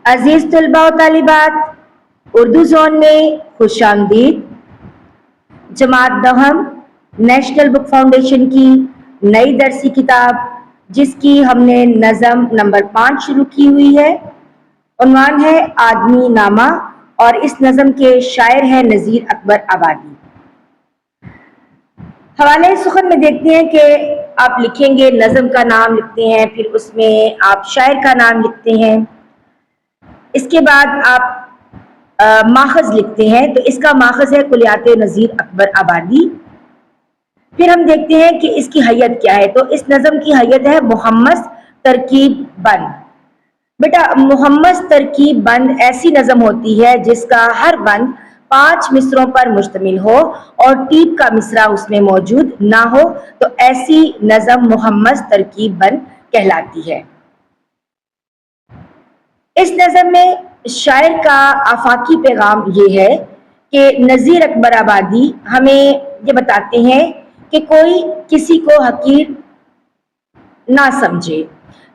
عزیز طلباء و طالبات، اردو زون میں خوش آمدید۔ جماعت دہم نیشنل بک فاؤنڈیشن کی نئی درسی کتاب جس کی ہم نے نظم نمبر 5 شروع کی ہوئی ہے، عنوان ہے آدمی نامہ، اور اس نظم کے شاعر ہیں نذیر اکبر آبادی۔ حوالے سخن میں دیکھتے ہیں کہ آپ لکھیں گے، نظم کا نام لکھتے ہیں، پھر اس میں آپ شاعر کا نام لکھتے ہیں، اس کے بعد آپ ماخذ لکھتے ہیں، تو اس کا ماخذ ہے کلیات نذیر اکبر آبادی۔ پھر ہم دیکھتے ہیں کہ اس کی حیت کیا ہے، تو اس نظم کی حیت ہے محمس ترکیب بند۔ بیٹا محمس ترکیب بند ایسی نظم ہوتی ہے جس کا ہر بند 5 مصروں پر مشتمل ہو اور ٹیپ کا مصرع اس میں موجود نہ ہو، تو ایسی نظم محمس ترکیب بند کہلاتی ہے۔ اس نظم میں شاعر کا آفاقی پیغام یہ ہے کہ نذیر اکبر آبادی ہمیں یہ بتاتے ہیں کہ کوئی کسی کو حقیر نہ سمجھے،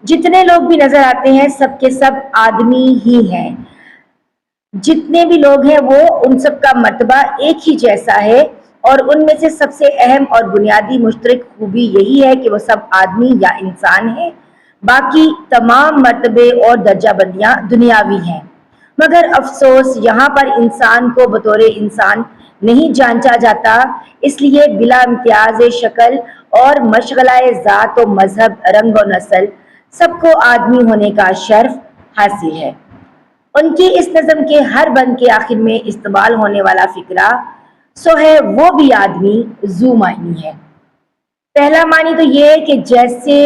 جتنے لوگ بھی نظر آتے ہیں سب کے سب آدمی ہی ہیں، جتنے بھی لوگ ہیں وہ ان سب کا مرتبہ ایک ہی جیسا ہے، اور ان میں سے سب سے اہم اور بنیادی مشترک خوبی یہی ہے کہ وہ سب آدمی یا انسان ہیں، باقی تمام مرتبے اور درجہ بندیاں دنیاوی ہیں۔ مگر افسوس یہاں پر انسان کو بطور انسان نہیں جانچا جاتا، اس لیے بلا امتیاز شکل اور مشغلہ ذات و مذہب، رنگ و نسل، سب کو آدمی ہونے کا شرف حاصل ہے۔ ان کی اس نظم کے ہر بند کے آخر میں استعمال ہونے والا فقرہ سو ہے وہ بھی آدمی ذو معنی ہے۔ پہلا معنی تو یہ ہے کہ جیسے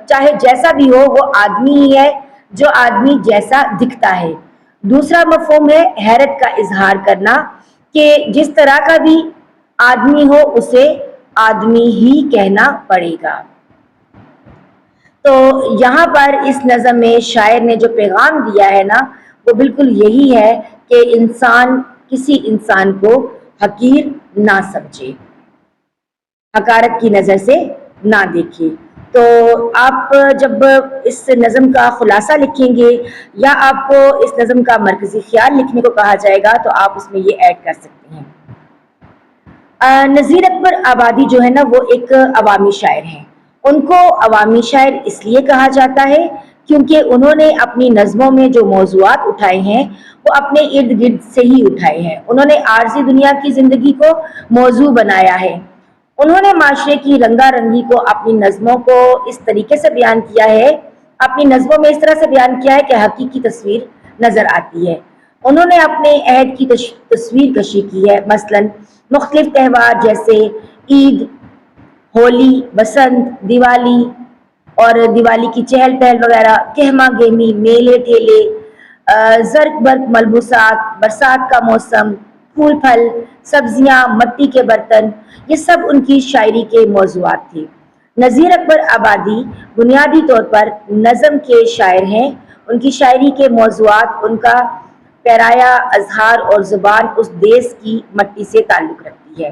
چاہے جیسا بھی ہو وہ آدمی ہی ہے جو آدمی جیسا دکھتا ہے۔ دوسرا مفہوم ہے حیرت کا اظہار کرنا کہ جس طرح کا بھی آدمی ہو اسے آدمی ہی کہنا پڑے گا۔ تو یہاں پر اس نظم میں شاعر نے جو پیغام دیا ہے نا، وہ بالکل یہی ہے کہ انسان کسی انسان کو حقیر نہ سمجھے، حقارت کی نظر سے نہ دیکھے۔ تو آپ جب اس نظم کا خلاصہ لکھیں گے یا آپ کو اس نظم کا مرکزی خیال لکھنے کو کہا جائے گا تو آپ اس میں یہ ایڈ کر سکتے ہیں۔ نذیر اکبر آبادی جو ہے نا وہ ایک عوامی شاعر ہیں۔ ان کو عوامی شاعر اس لیے کہا جاتا ہے کیونکہ انہوں نے اپنی نظموں میں جو موضوعات اٹھائے ہیں وہ اپنے ارد گرد سے ہی اٹھائے ہیں۔ انہوں نے عارضی دنیا کی زندگی کو موضوع بنایا ہے۔ انہوں نے معاشرے کی رنگا رنگی کو اپنی نظموں کو اس طریقے سے بیان کیا ہے، اپنی نظموں میں اس طرح سے بیان کیا ہے کہ حقیقی تصویر نظر آتی ہے۔ انہوں نے اپنے عہد کی تصویر کشی کی ہے، مثلا مختلف تہوار جیسے عید، ہولی، بسنت، دیوالی اور دیوالی کی چہل پہل وغیرہ، کہما گہمی، میلے ٹھیلے، زرق برق ملبوسات، برسات کا موسم، پھول پھل، سبزیاں، مٹی کے برتن، یہ سب ان کی شاعری کے موضوعات تھے۔ نذیر اکبر آبادی بنیادی طور پر نظم کے شاعر ہیں۔ ان کی شاعری کے موضوعات، ان کا پیرایا اظہار اور زبان اس دیس کی مٹی سے تعلق رکھتی ہے۔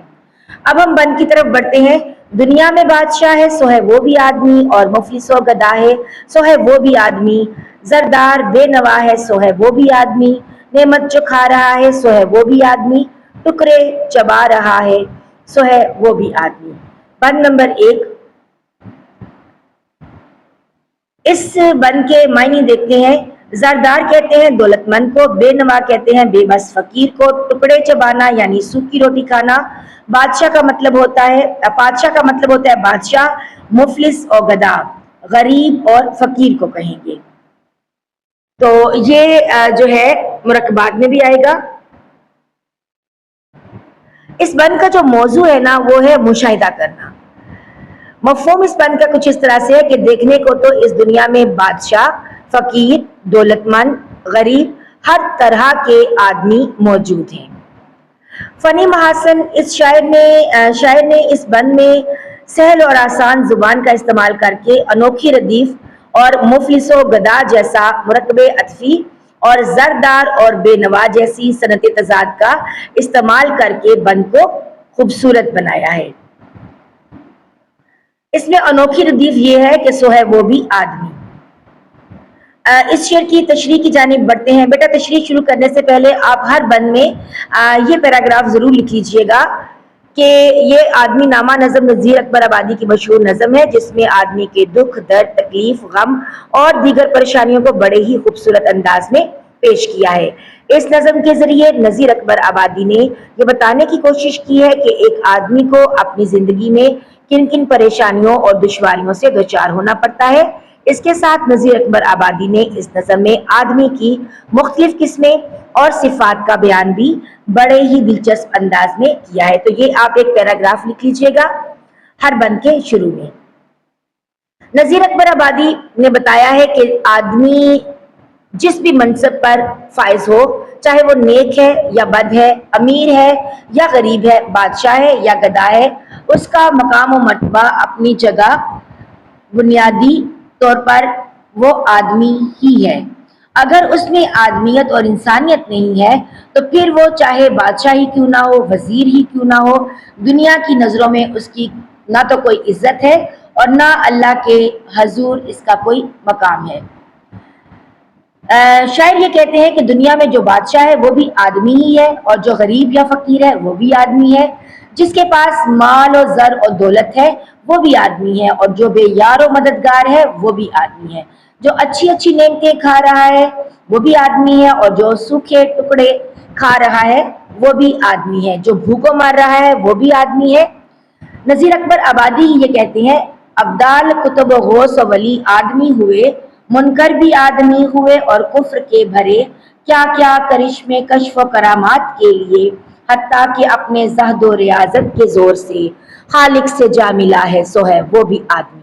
اب ہم بند کی طرف بڑھتے ہیں۔ دنیا میں بادشاہ ہے سو ہے وہ بھی آدمی، اور مفلس و گدھا ہے سو ہے وہ بھی آدمی، زردار بے نوا ہے سو ہے وہ بھی آدمی، نعمت جو کھا رہا ہے سو ہے وہ بھی آدمی، ٹکڑے چبا رہا ہے سو ہے وہ بھی آدمی۔ بند نمبر 1، اس بند کے معنی دیکھتے ہیں۔ زردار کہتے ہیں دولت مند کو، بے نوا کہتے ہیں بے بس فقیر کو، ٹکڑے چبانا یعنی سوکھی روٹی کھانا، پادشاہ کا مطلب ہوتا ہے بادشاہ، مفلس اور گدھا غریب اور فقیر کو کہیں گے۔ تو یہ جو ہے مرکبات میں بھی آئے گا۔ اس بند کا جو موضوع ہے نا وہ ہے مشاہدہ کرنا۔ مفہوم اس بند کا کچھ اس طرح سے ہے کہ دیکھنے کو تو اس دنیا میں بادشاہ، فقیر، دولت مند، غریب، ہر طرح کے آدمی موجود ہیں۔ فنی محاسن، اس شاعر نے اس بند میں سہل اور آسان زبان کا استعمال کر کے انوکھی ردیف اور مفلس و گدھا جیسا مرکب عطفی اور زردار اور بے نوا جیسی صنعت تضاد کا استعمال کر کے بند کو خوبصورت بنایا ہے۔ اس میں انوکھی ردیف یہ ہے کہ سو ہے وہ بھی آدمی۔ اس شعر کی تشریح کی جانب بڑھتے ہیں۔ بیٹا تشریح شروع کرنے سے پہلے آپ ہر بند میں یہ پیراگراف ضرور لکھ لیجئے گا کہ یہ آدمی نامہ نظم نذیر اکبر آبادی کی مشہور نظم ہے، جس میں آدمی کے دکھ، درد، تکلیف، غم اور دیگر پریشانیوں کو بڑے ہی خوبصورت انداز میں پیش کیا ہے۔ اس نظم کے ذریعے نذیر اکبر آبادی نے یہ بتانے کی کوشش کی ہے کہ ایک آدمی کو اپنی زندگی میں کن کن پریشانیوں اور دشواریوں سے دوچار ہونا پڑتا ہے۔ اس کے ساتھ نذیر اکبر آبادی نے اس نظم میں آدمی کی مختلف قسمیں اور صفات کا بیان بھی بڑے ہی دلچسپ انداز میں کیا ہے۔ تو یہ آپ ایک پیراگراف لکھ لیجئے گا ہر بند کے شروع میں۔ نذیر اکبر آبادی نے بتایا ہے کہ آدمی جس بھی منصب پر فائز ہو، چاہے وہ نیک ہے یا بد ہے، امیر ہے یا غریب ہے، بادشاہ ہے یا گدا ہے، اس کا مقام و مرتبہ اپنی جگہ بنیادی طور پر وہ آدمی ہی ہے۔ اگر اس میں آدمیت اور انسانیت نہیں ہے تو پھر وہ چاہے بادشاہ ہی کیوں نہ ہو، وزیر ہی کیوں نہ ہو، دنیا کی نظروں میں اس کی نہ تو کوئی عزت ہے اور نہ اللہ کے حضور اس کا کوئی مقام ہے۔ شاعر یہ کہتے ہیں کہ دنیا میں جو بادشاہ ہے وہ بھی آدمی ہی ہے، اور جو غریب یا فقیر ہے وہ بھی آدمی ہے، جس کے پاس مال و زر اور دولت ہے وہ بھی آدمی ہے، اور جو بے یار و مددگار ہے وہ بھی آدمی ہے، جو اچھی اچھی نعمتیں کھا رہا ہے وہ بھی آدمی ہے، اور جو سوکھے ٹکڑے کھا رہا ہے وہ بھی آدمی ہے، جو بھوکوں مار رہا ہے وہ بھی آدمی ہے۔ نذیر اکبر آبادی یہ کہتے ہیں، ابدال کتب و غوث و ولی آدمی ہوئے، منکر بھی آدمی ہوئے اور کفر کے بھرے، کیا کیا کرشمے کشف و کرامات کے لیے، حتیٰ کہ اپنے زہد و ریاضت کے زور سے خالق سے جا ملا ہے سو ہے وہ بھی آدمی۔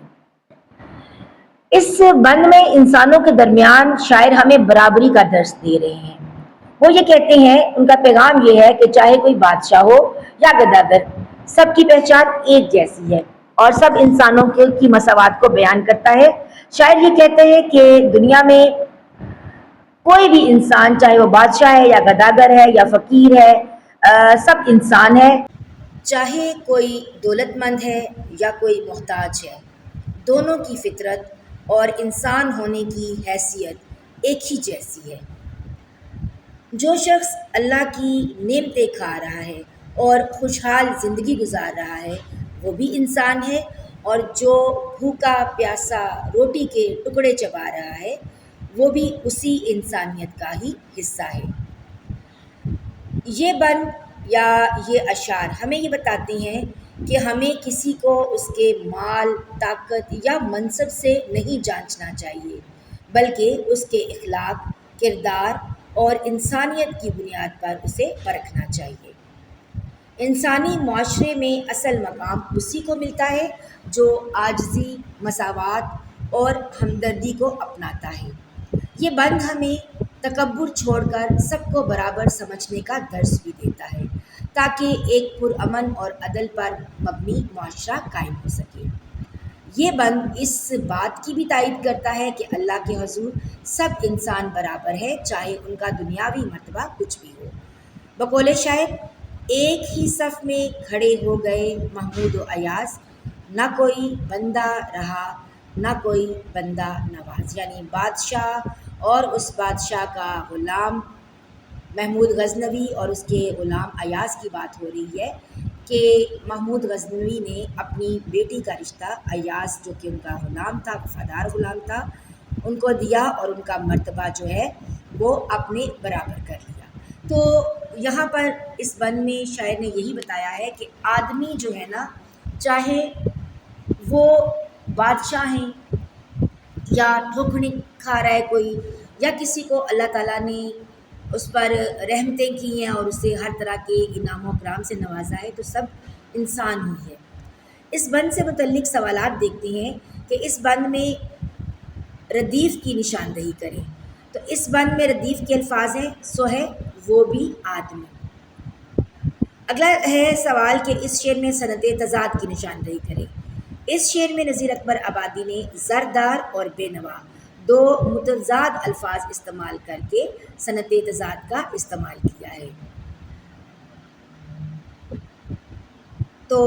اس بند میں انسانوں کے درمیان شاعر ہمیں برابری کا درس دے رہے ہیں۔ وہ یہ کہتے ہیں، ان کا پیغام یہ ہے کہ چاہے کوئی بادشاہ ہو یا گداگر، سب کی پہچان ایک جیسی ہے اور سب انسانوں کی مساوات کو بیان کرتا ہے۔ شاعر یہ کہتے ہیں کہ دنیا میں کوئی بھی انسان، چاہے وہ بادشاہ ہے یا گداگر ہے یا فقیر ہے، سب انسان ہے، چاہے کوئی دولت مند ہے یا کوئی محتاج ہے، دونوں کی فطرت اور انسان ہونے کی حیثیت ایک ہی جیسی ہے۔ جو شخص اللہ کی نعمتیں کھا رہا ہے اور خوشحال زندگی گزار رہا ہے وہ بھی انسان ہے، اور جو بھوکا پیاسا روٹی کے ٹکڑے چبا رہا ہے وہ بھی اسی انسانیت کا ہی حصہ ہے۔ یہ بند یا یہ اشعار ہمیں یہ بتاتے ہیں کہ ہمیں کسی کو اس کے مال، طاقت یا منصب سے نہیں جانچنا چاہیے، بلکہ اس کے اخلاق، کردار اور انسانیت کی بنیاد پر اسے پرکھنا چاہیے۔ انسانی معاشرے میں اصل مقام اسی کو ملتا ہے جو عاجزی، مساوات اور ہمدردی کو اپناتا ہے۔ یہ بند ہمیں تکبر چھوڑ کر سب کو برابر سمجھنے کا درس بھی دیتا ہے، تاکہ ایک پرامن اور عدل پر مبنی معاشرہ قائم ہو سکے۔ یہ بند اس بات کی بھی تائید کرتا ہے کہ اللہ کے حضور سب انسان برابر ہے، چاہے ان کا دنیاوی مرتبہ کچھ بھی ہو۔ بقول شاعر، ایک ہی صف میں کھڑے ہو گئے محمود و ایاز، نہ کوئی بندہ رہا نہ کوئی بندہ نواز، یعنی بادشاہ اور اس بادشاہ کا غلام محمود غزنوی اور اس کے غلام ایاز کی بات ہو رہی ہے کہ محمود غزنوی نے اپنی بیٹی کا رشتہ ایاز، جو کہ ان کا غلام تھا، وفادار غلام تھا، ان کو دیا اور ان کا مرتبہ جو ہے وہ اپنے برابر کر لیا۔ تو یہاں پر اس بند میں شاعر نے یہی بتایا ہے کہ آدمی جو ہے نا، چاہے وہ بادشاہ ہیں یا ٹھوکریں کھا رہا ہے کوئی، یا کسی کو اللہ تعالیٰ نے اس پر رحمتیں کی ہیں اور اسے ہر طرح کے انعام و اکرام سے نوازا ہے، تو سب انسان ہی ہے۔ اس بند سے متعلق سوالات دیکھتے ہیں کہ اس بند میں ردیف کی نشاندہی کریں۔ تو اس بند میں ردیف کے الفاظ ہیں، سو ہے وہ بھی آدمی۔ اگلا ہے سوال کہ اس شعر میں صنعت تضاد کی نشاندہی کریں۔ اس شعر میں نذیر اکبر آبادی نے زردار اور بے نوا دو متضاد الفاظ استعمال کر کے صنعت تضاد کا استعمال کیا ہے۔ تو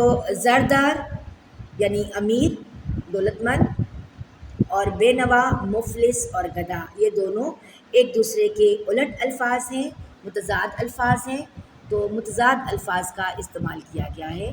زردار یعنی امیر، دولت مند، اور بے نوا، مفلس اور گدھا، یہ دونوں ایک دوسرے کے الٹ الفاظ ہیں، متضاد الفاظ ہیں، تو متضاد الفاظ کا استعمال کیا گیا ہے۔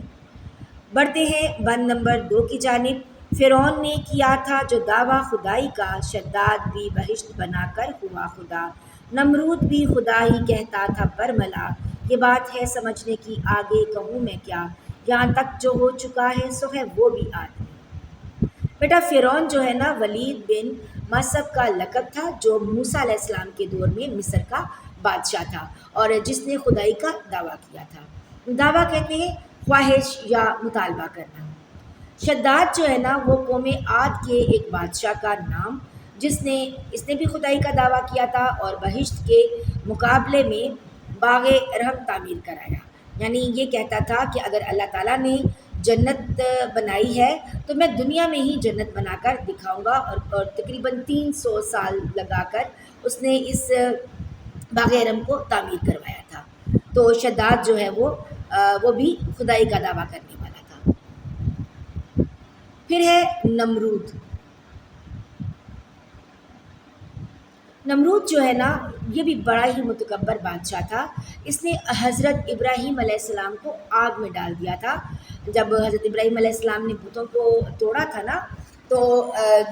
بڑھتے ہیں بند نمبر 2 کی جانب۔ فرعون نے کیا تھا جو دعویٰ خدائی کا، شداد بھی بہشت بنا کر ہوا خدا، نمرود بھی خدا ہی کہتا تھا برملا، یہ بات ہے سمجھنے کی آگے کہوں میں کیا، یہاں تک جو ہو چکا ہے سو ہے وہ بھی آدمی۔ بیٹا فرعون جو ہے نا ولید بن مصعب کا لقب تھا، جو موسیٰ علیہ السلام کے دور میں مصر کا بادشاہ تھا اور جس نے خدائی کا دعویٰ کیا تھا۔ دعویٰ کہتے ہیں خواہش یا مطالبہ کرنا۔ شداد جو ہے نا وہ قوم عاد کے ایک بادشاہ کا نام، اس نے بھی خدائی کا دعویٰ کیا تھا اور بہشت کے مقابلے میں باغ رحم تعمیر کرایا، یعنی یہ کہتا تھا کہ اگر اللہ تعالیٰ نے جنت بنائی ہے تو میں دنیا میں ہی جنت بنا کر دکھاؤں گا، اور تقریباً 300 سال لگا کر اس نے اس باغ رحم کو تعمیر کروایا تھا۔ تو شداد جو ہے وہ بھی خدائی کا دعویٰ کرنے والا تھا۔ پھر ہے نمرود۔ نمرود جو ہے نا یہ بھی بڑا ہی متکبر بادشاہ تھا۔ اس نے حضرت ابراہیم علیہ السلام کو آگ میں ڈال دیا تھا۔ جب حضرت ابراہیم علیہ السلام نے بتوں کو توڑا تھا نا، تو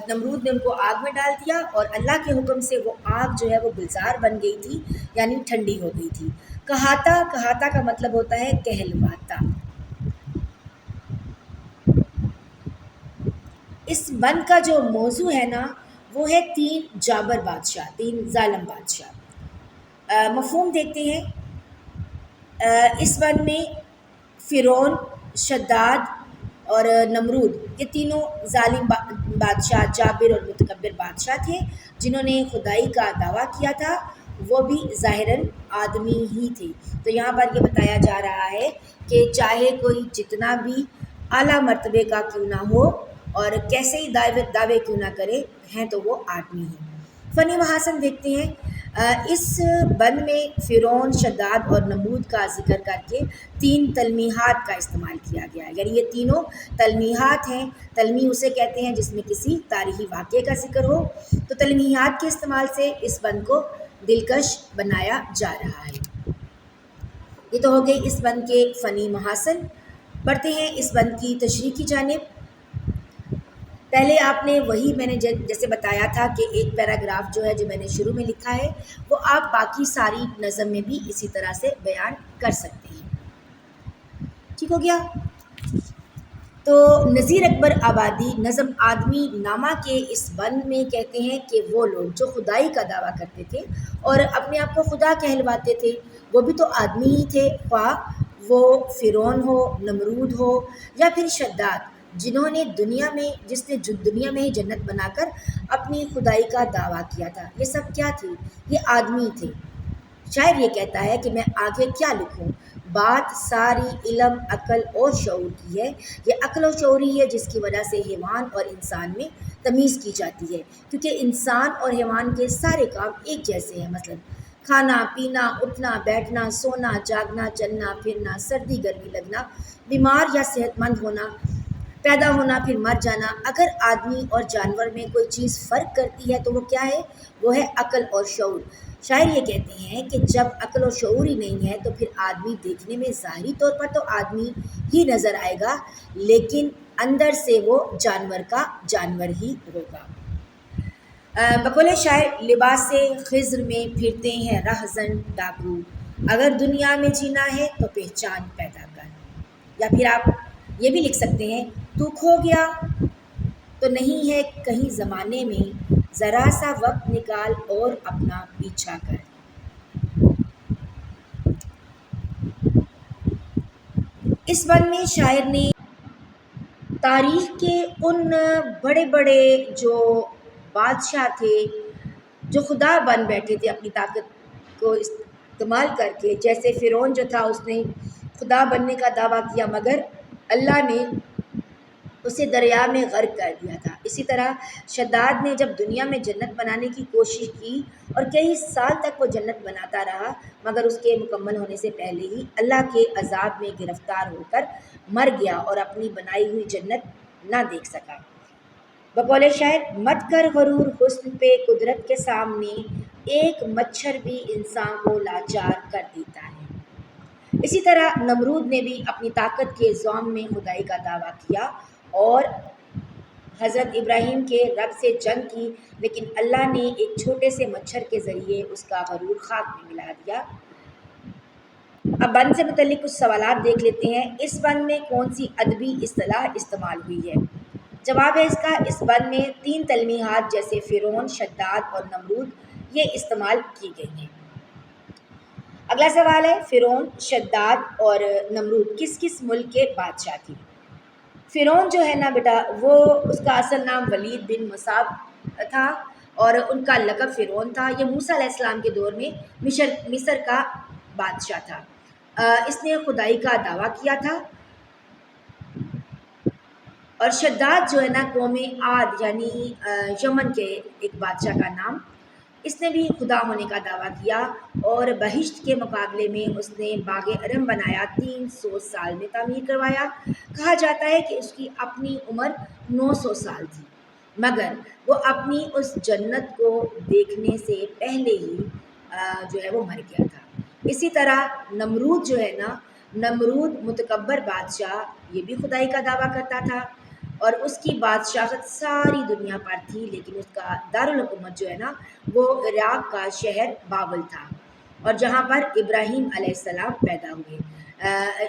نمرود نے ان کو آگ میں ڈال دیا، اور اللہ کے حکم سے وہ آگ جو ہے وہ گلزار بن گئی تھی، یعنی ٹھنڈی ہو گئی تھی۔ کہاتا کا مطلب ہوتا ہے کہلواتا۔ اس بند کا جو موضوع ہے نا وہ ہے 3 جابر بادشاہ، 3 ظالم بادشاہ۔ مفہوم دیکھتے ہیں۔ اس بند میں فرعون، شداد اور نمرود، یہ تینوں ظالم بادشاہ، جابر اور متکبر بادشاہ تھے، جنہوں نے خدائی کا دعویٰ کیا تھا۔ وہ بھی ظاہراً آدمی ہی تھے۔ تو یہاں پر یہ بتایا جا رہا ہے کہ چاہے کوئی جتنا بھی اعلیٰ مرتبے کا کیوں نہ ہو اور کیسے ہی دعوے کیوں نہ کرے، ہیں تو وہ آدمی ہیں۔ فنی محاسن دیکھتے ہیں۔ اس بند میں فرعون، شداد اور نمرود کا ذکر کر کے 3 تلمیحات کا استعمال کیا گیا ہے، یعنی یہ تینوں تلمیحات ہیں۔ تلمیح اسے کہتے ہیں جس میں کسی تاریخی واقعے کا ذکر ہو۔ تو تلمیحات کے استعمال سے اس بند کو دلکش بنایا جا رہا ہے۔ یہ تو ہو گئی اس بند کے فنی محاسن۔ بڑھتے ہیں اس بند کی تشریح کی جانب۔ پہلے آپ نے وہی میں نے جیسے بتایا تھا کہ ایک پیراگراف جو ہے جو میں نے شروع میں لکھا ہے وہ آپ باقی ساری نظم میں بھی اسی طرح سے بیان کر سکتے ہیں۔ ٹھیک ہو گیا؟ تو نذیر اکبر آبادی نظم آدمی نامہ کے اس بند میں کہتے ہیں کہ وہ لوگ جو خدائی کا دعویٰ کرتے تھے اور اپنے آپ کو خدا کہلواتے تھے، وہ بھی تو آدمی ہی تھے، خواہ وہ فرعون ہو، نمرود ہو یا پھر شداد، جس نے دنیا میں ہی جنت بنا کر اپنی خدائی کا دعویٰ کیا تھا۔ یہ سب کیا تھے؟ یہ آدمی تھے۔ شاعر یہ کہتا ہے کہ میں آگے کیا لکھوں، بات ساری علم، عقل اور شعور کی ہے۔ یہ عقل و شعور ہی ہے جس کی وجہ سے حیوان اور انسان میں تمیز کی جاتی ہے، کیونکہ انسان اور حیوان کے سارے کام ایک جیسے ہیں، مثلا کھانا پینا، اٹھنا بیٹھنا، سونا جاگنا، چلنا پھرنا، سردی گرمی لگنا، بیمار یا صحت مند ہونا، پیدا ہونا پھر مر جانا۔ اگر آدمی اور جانور میں کوئی چیز فرق کرتی ہے تو وہ کیا ہے؟ وہ ہے عقل اور شعور۔ شاعر یہ کہتے ہیں کہ جب عقل و شعور ہی نہیں ہے تو پھر آدمی دیکھنے میں ظاہری طور پر تو آدمی ہی نظر آئے گا، لیکن اندر سے وہ جانور کا جانور ہی ہوگا۔ بقول شاعر، لباس خضر میں پھرتے ہیں رہزن ڈاکو، اگر دنیا میں جینا ہے تو پہچان پیدا کر۔ یا پھر آپ یہ بھی لکھ سکتے ہیں، تو کھو گیا تو نہیں ہے کہیں زمانے میں، ذرا سا وقت نکال اور اپنا پیچھا کر۔ اس بند میں شاعر نے تاریخ کے ان بڑے بڑے جو بادشاہ تھے جو خدا بن بیٹھے تھے اپنی طاقت کو استعمال کر کے، جیسے فرعون جو تھا اس نے خدا بننے کا دعویٰ کیا مگر اللہ نے اسے دریا میں غرق کر دیا تھا۔ اسی طرح شداد نے جب دنیا میں جنت بنانے کی کوشش کی اور کئی سال تک وہ جنت بناتا رہا، مگر اس کے مکمل ہونے سے پہلے ہی اللہ کے عذاب میں گرفتار ہو کر مر گیا اور اپنی بنائی ہوئی جنت نہ دیکھ سکا۔ بقول شاعر مت کر غرور حسن پہ، قدرت کے سامنے ایک مچھر بھی انسان کو لاچار کر دیتا ہے۔ اسی طرح نمرود نے بھی اپنی طاقت کے زوم میں خدائی کا دعویٰ کیا اور حضرت ابراہیم کے رب سے جنگ کی، لیکن اللہ نے ایک چھوٹے سے مچھر کے ذریعے اس کا غرور خاک میں ملا دیا۔ اب بند سے متعلق کچھ سوالات دیکھ لیتے ہیں۔ اس بند میں کون سی ادبی اصطلاح استعمال ہوئی ہے؟ جواب ہے اس کا، اس بند میں 3 تلمیحات جیسے فرعون، شداد اور نمرود یہ استعمال کی گئی ہیں۔ اگلا سوال ہے، فرعون، شداد اور نمرود کس کس ملک کے بادشاہ تھے؟ فرعون جو ہے نا بیٹا، وہ اس کا اصل نام ولید بن مصعب تھا اور ان کا لقب فرعون تھا۔ یہ موسیٰ علیہ السلام کے دور میں مصر کا بادشاہ تھا۔ اس نے خدائی کا دعویٰ کیا تھا۔ اور شداد جو ہے نا قوم عاد یعنی یمن کے ایک بادشاہ کا نام، اس نے بھی خدا ہونے کا دعویٰ کیا اور بہشت کے مقابلے میں اس نے باغ ارم بنایا، 300 سال میں تعمیر کروایا۔ کہا جاتا ہے کہ اس کی اپنی عمر 900 سال تھی، مگر وہ اپنی اس جنت کو دیکھنے سے پہلے ہی جو ہے وہ مر گیا تھا۔ اسی طرح نمرود جو ہے نا، نمرود متکبر بادشاہ، یہ بھی خدائی کا دعویٰ کرتا تھا اور اس کی بادشاہت ساری دنیا پر تھی، لیکن اس کا دارالحکومت جو ہے نا وہ عراق کا شہر بابل تھا اور جہاں پر ابراہیم علیہ السلام پیدا ہوئے۔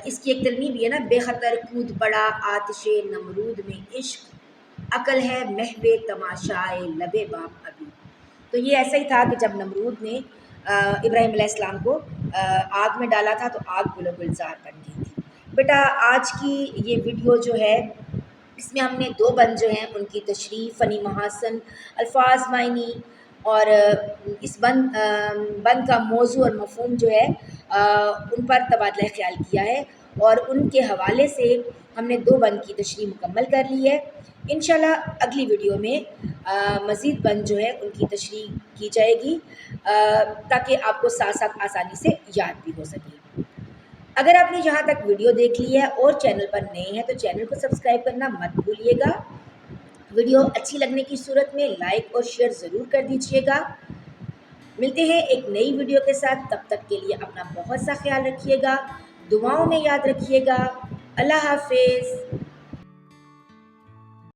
اس کی ایک ترمیم بھی ہے نا، بے خطر کود پڑا آتش نمرود میں عشق، عقل ہے محو تماشائے لب بام ابھی۔ تو یہ ایسا ہی تھا کہ جب نمرود نے ابراہیم علیہ السلام کو آگ میں ڈالا تھا تو آگ گل و گلزار بن گئی تھی۔ بیٹا آج کی یہ ویڈیو جو ہے اس میں ہم نے 2 بند جو ہیں ان کی تشریح، فنی محاسن، الفاظ معنی اور اس بند کا موضوع اور مفہوم جو ہے ان پر تبادلہ خیال کیا ہے اور ان کے حوالے سے ہم نے 2 بند کی تشریح مکمل کر لی ہے۔ انشاءاللہ اگلی ویڈیو میں مزید بند جو ہے ان کی تشریح کی جائے گی تاکہ آپ کو ساتھ ساتھ آسانی سے یاد بھی ہو سکے۔ اگر آپ نے یہاں تک ویڈیو دیکھ لی ہے اور چینل پر نئے ہیں تو چینل کو سبسکرائب کرنا مت بھولیے گا۔ ویڈیو اچھی لگنے کی صورت میں لائک اور شیئر ضرور کر دیجیے گا۔ ملتے ہیں ایک نئی ویڈیو کے ساتھ، تب تک کے لیے اپنا بہت سا خیال رکھیے گا، دعاؤں میں یاد رکھیے گا۔ اللہ حافظ۔